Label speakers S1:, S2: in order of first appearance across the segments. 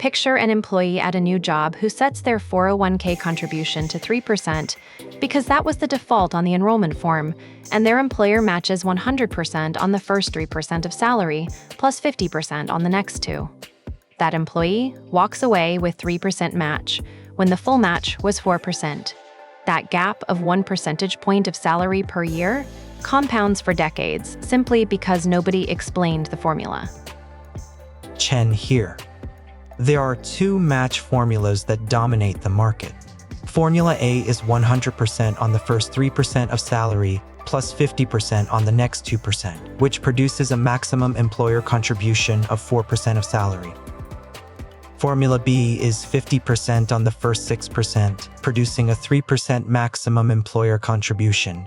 S1: Picture an employee at a new job who sets their 401k contribution to 3% because that was the default on the enrollment form, and their employer matches 100% on the first 3% of salary, plus 50% on the next two. That employee walks away with 3% match, when the full match was 4%. That gap of 1 percentage point of salary per year compounds for decades simply because nobody explained the formula.
S2: Chen here. There are two match formulas that dominate the market. Formula A is 100% on the first 3% of salary plus 50% on the next 2%, which produces a maximum employer contribution of 4% of salary. Formula B is 50% on the first 6%, producing a 3% maximum employer contribution.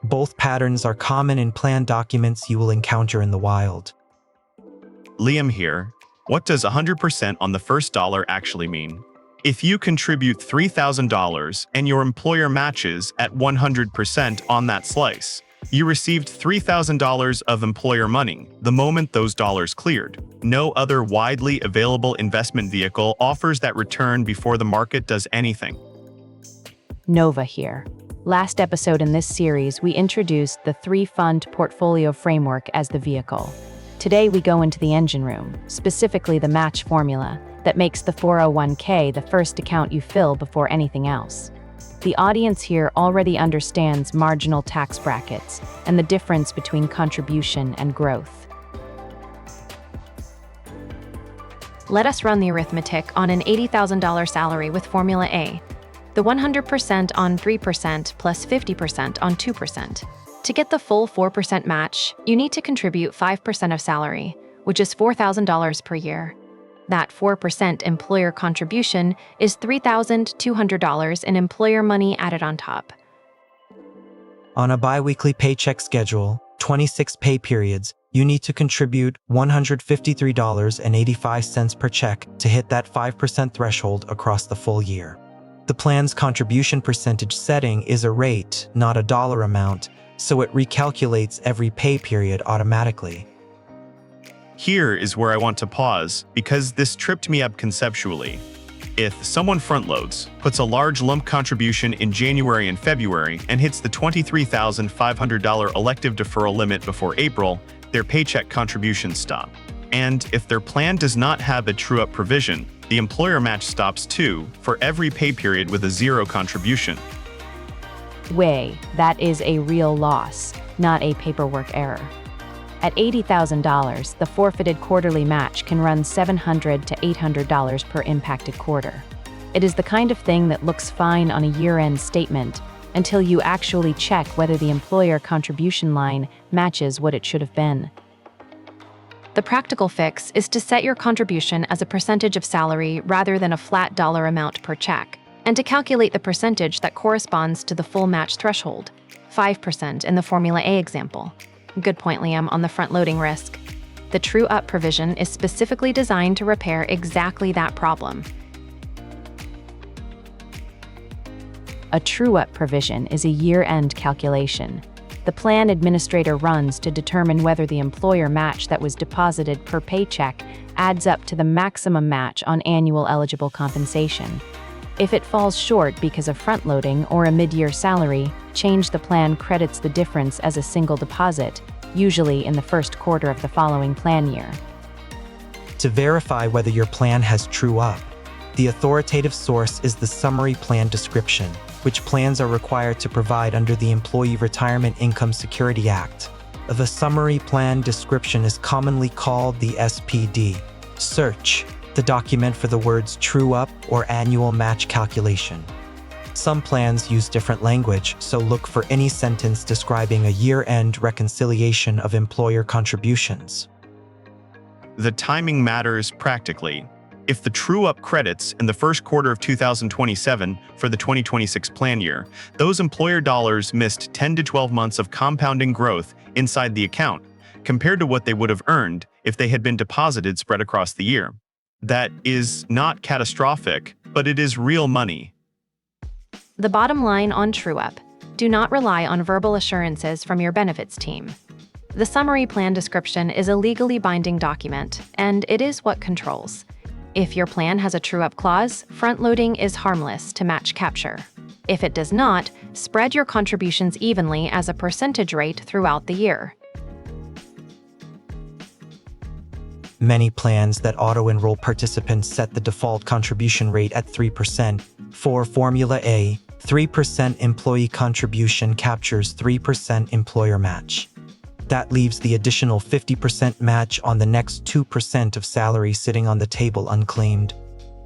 S2: Both patterns are common in plan documents you will encounter in the wild.
S3: Liam here. What does 100% on the first dollar actually mean? If you contribute $3,000 and your employer matches at 100% on that slice, you received $3,000 of employer money the moment those dollars cleared. No other widely available investment vehicle offers that return before the market does anything.
S1: Nova here. Last episode in this series, we introduced the three-fund portfolio framework as the vehicle. Today, we go into the engine room, specifically the match formula, that makes the 401k the first account you fill before anything else. The audience here already understands marginal tax brackets and the difference between contribution and growth. Let us run the arithmetic on an $80,000 salary with Formula A. The 100% on 3% plus 50% on 2%. To get the full 4% match, you need to contribute 5% of salary, which is $4,000 per year. That 4% employer contribution is $3,200 in employer money added on top.
S2: On a biweekly paycheck schedule, 26 pay periods, you need to contribute $153.85 per check to hit that 5% threshold across the full year. The plan's contribution percentage setting is a rate, not a dollar amount, so it recalculates every pay period automatically.
S3: Here is where I want to pause, because this tripped me up conceptually. If someone front-loads, puts a large lump contribution in January and February, and hits the $23,500 elective deferral limit before April, their paycheck contributions stop. And if their plan does not have a true-up provision, the employer match stops too, for every pay period with a zero contribution.
S1: That is a real loss, not a paperwork error. At $80,000, the forfeited quarterly match can run $700 to $800 per impacted quarter. It is the kind of thing that looks fine on a year-end statement until you actually check whether the employer contribution line matches what it should have been. The practical fix is to set your contribution as a percentage of salary rather than a flat dollar amount per check, and to calculate the percentage that corresponds to the full match threshold, 5% in the Formula A example. Good point, Liam, on the front-loading risk. The true-up provision is specifically designed to repair exactly that problem. A true-up provision is a year-end calculation. The plan administrator runs to determine whether the employer match that was deposited per paycheck adds up to the maximum match on annual eligible compensation. If it falls short because of front-loading or a mid-year salary, change the plan credits the difference as a single deposit, usually in the first quarter of the following plan year.
S2: To verify whether your plan has true up, the authoritative source is the summary plan description, which plans are required to provide under the Employee Retirement Income Security Act. The summary plan description is commonly called the SPD. Search the document for the words true up or annual match calculation. Some plans use different language, so look for any sentence describing a year-end reconciliation of employer contributions.
S3: The timing matters practically. If the true-up credits in the first quarter of 2027 for the 2026 plan year, those employer dollars missed 10 to 12 months of compounding growth inside the account, compared to what they would have earned if they had been deposited spread across the year. That is not catastrophic, but it is real money.
S1: The bottom line on true-up: do not rely on verbal assurances from your benefits team. The summary plan description is a legally binding document, and it is what controls. If your plan has a true-up clause, front-loading is harmless to match capture. If it does not, spread your contributions evenly as a percentage rate throughout the year.
S2: Many plans that auto-enroll participants set the default contribution rate at 3%. For Formula A, 3% employee contribution captures 3% employer match. That leaves the additional 50% match on the next 2% of salary sitting on the table unclaimed.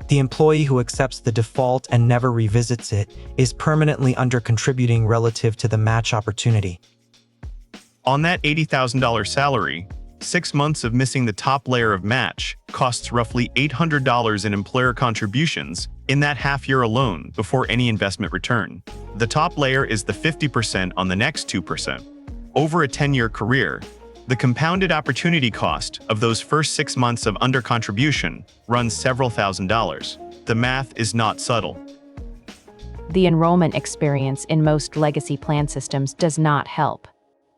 S2: The employee who accepts the default and never revisits it is permanently under-contributing relative to the match opportunity.
S3: On that $80,000 salary, 6 months of missing the top layer of match costs roughly $800 in employer contributions in that half year alone before any investment return. The top layer is the 50% on the next 2%. Over a 10-year career, the compounded opportunity cost of those first 6 months of under-contribution runs several $1,000s. The math is not subtle.
S1: The enrollment experience in most legacy plan systems does not help.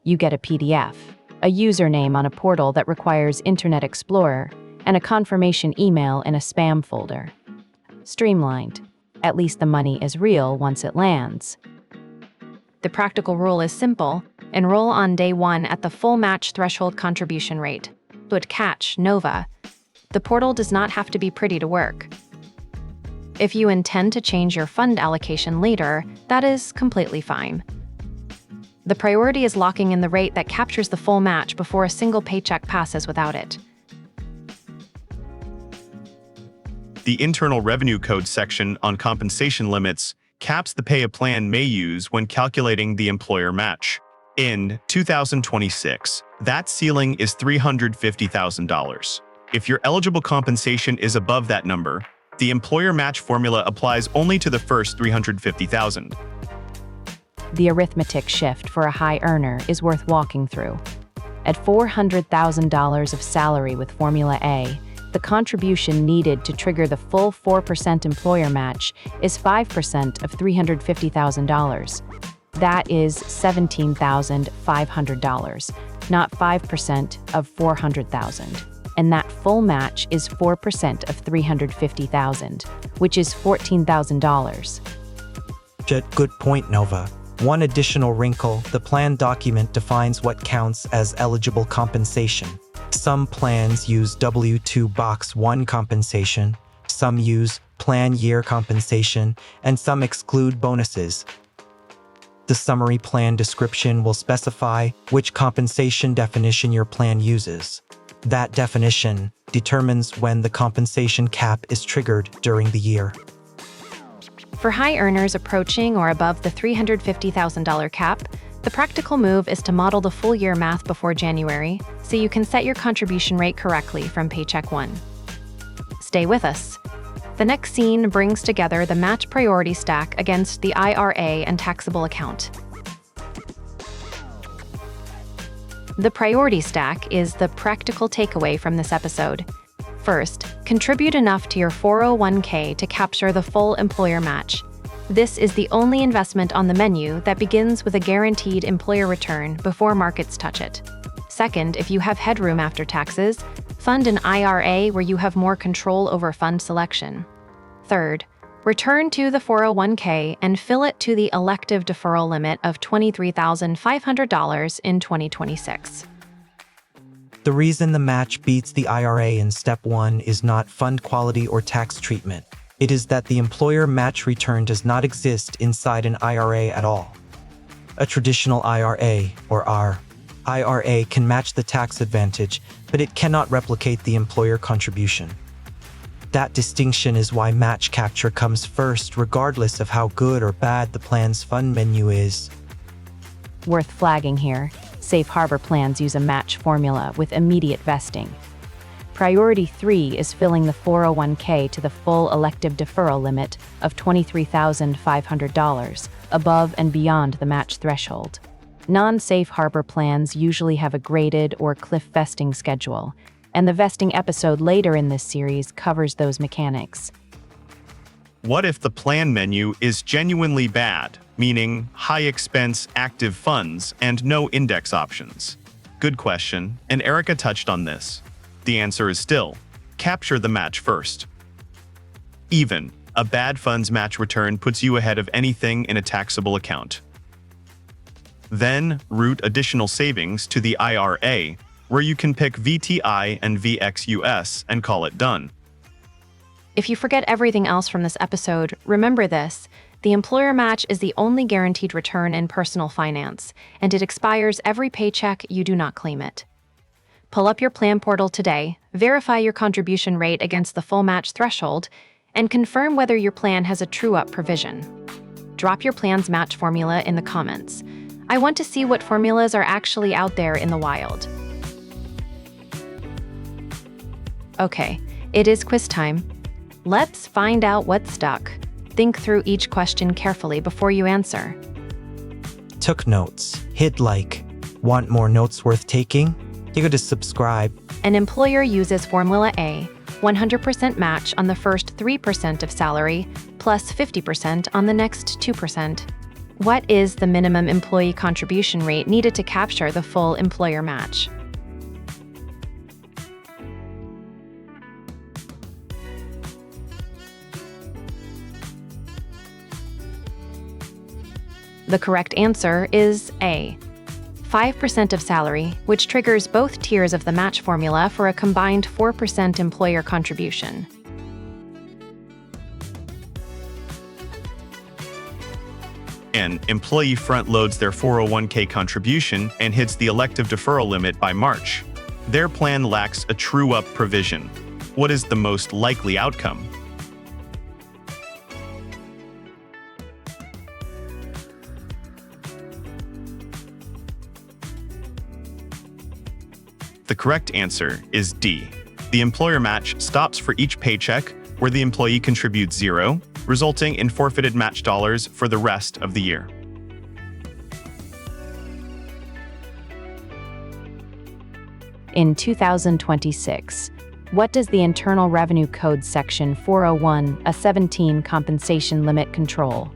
S1: You get a PDF, a username on a portal that requires Internet Explorer, and a confirmation email in a spam folder. Streamlined. At least the money is real once it lands. The practical rule is simple. Enroll on day one at the full match threshold contribution rate. But catch, Nova. The portal does not have to be pretty to work. If you intend to change your fund allocation later, that is completely fine. The priority is locking in the rate that captures the full match before a single paycheck passes without it.
S3: The Internal Revenue Code section on compensation limits caps the pay a plan may use when calculating the employer match. In 2026, that ceiling is $350,000. If your eligible compensation is above that number, the employer match formula applies only to the first $350,000.
S1: The arithmetic shift for a high earner is worth walking through. At $400,000 of salary with Formula A, the contribution needed to trigger the full 4% employer match is 5% of $350,000. That is $17,500, not 5% of $400,000. And that full match is 4% of $350,000, which is $14,000.
S2: Good point, Nova. One additional wrinkle, the plan document defines what counts as eligible compensation. Some plans use W-2 Box 1 compensation, some use plan year compensation, and some exclude bonuses. The summary plan description will specify which compensation definition your plan uses. That definition determines when the compensation cap is triggered during the year.
S1: For high earners approaching or above the $350,000 cap, the practical move is to model the full year math before January so you can set your contribution rate correctly from paycheck 1. Stay with us. The next scene brings together the match priority stack against the IRA and taxable account. The priority stack is the practical takeaway from this episode. First, contribute enough to your 401k to capture the full employer match. This is the only investment on the menu that begins with a guaranteed employer return before markets touch it. Second, if you have headroom after taxes, fund an IRA where you have more control over fund selection. Third, return to the 401k and fill it to the elective deferral limit of $23,500 in 2026.
S2: The reason the match beats the IRA in Step 1 is not fund quality or tax treatment. It is that the employer match return does not exist inside an IRA at all. A traditional IRA, or IRA, can match the tax advantage, but it cannot replicate the employer contribution. That distinction is why match capture comes first, regardless of how good or bad the plan's fund menu is.
S1: Worth flagging here, safe harbor plans use a match formula with immediate vesting. Priority 3 is filling the 401k to the full elective deferral limit of $23,500, above and beyond the match threshold. Non-safe harbor plans usually have a graded or cliff vesting schedule, and the vesting episode later in this series covers those mechanics.
S3: What if the plan menu is genuinely bad, meaning high expense active funds and no index options? Good question, and Erica touched on this. The answer is still, capture the match first. Even a bad funds match return puts you ahead of anything in a taxable account. Then, route additional savings to the IRA, where you can pick VTI and VXUS and call it done.
S1: If you forget everything else from this episode, remember this: the employer match is the only guaranteed return in personal finance, and it expires every paycheck you do not claim it. Pull up your plan portal today, verify your contribution rate against the full match threshold, and confirm whether your plan has a true-up provision. Drop your plan's match formula in the comments. I want to see what formulas are actually out there in the wild. Okay, it is quiz time. Let's find out what's stuck. Think through each question carefully before you answer.
S2: Took notes. Hit like. Want more notes worth taking? You go to subscribe.
S1: An employer uses Formula A, 100% match on the first 3% of salary, plus 50% on the next 2%. What is the minimum employee contribution rate needed to capture the full employer match? The correct answer is A, 5% of salary, which triggers both tiers of the match formula for a combined 4% employer contribution.
S3: An employee front-loads their 401k contribution and hits the elective deferral limit by March. Their plan lacks a true-up provision. What is the most likely outcome? The correct answer is D. The employer match stops for each paycheck where the employee contributes 0, resulting in forfeited match dollars for the rest of the year.
S1: In 2026, what does the Internal Revenue Code Section 401(a)(17) compensation limit control?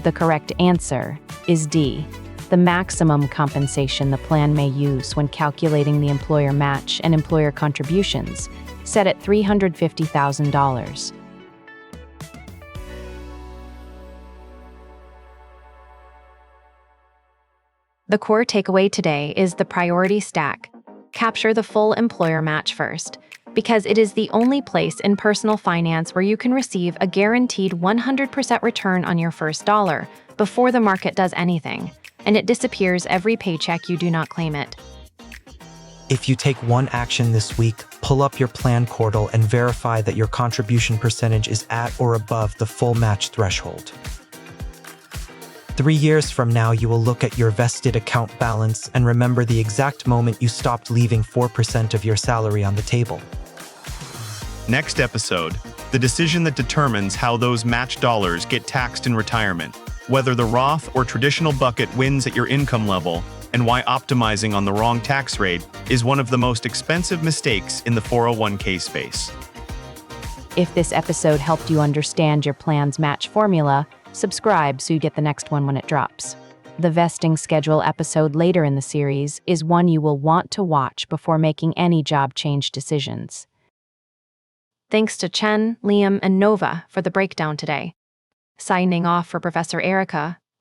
S1: The correct answer is D, the maximum compensation the plan may use when calculating the employer match and employer contributions, set at $350,000. The core takeaway today is the priority stack. Capture the full employer match first, because it is the only place in personal finance where you can receive a guaranteed 100% return on your first dollar before the market does anything, and it disappears every paycheck you do not claim it.
S2: If you take one action this week, pull up your plan portal and verify that your contribution percentage is at or above the full match threshold. 3 years from now, you will look at your vested account balance and remember the exact moment you stopped leaving 4% of your salary on the table.
S3: Next episode, the decision that determines how those match dollars get taxed in retirement, whether the Roth or traditional bucket wins at your income level, and why optimizing on the wrong tax rate is one of the most expensive mistakes in the 401k space.
S1: If this episode helped you understand your plan's match formula, subscribe so you get the next one when it drops. The vesting schedule episode later in the series is one you will want to watch before making any job change decisions. Thanks to Chen, Liam, and Nova for the breakdown today. Signing off for Professor Erica,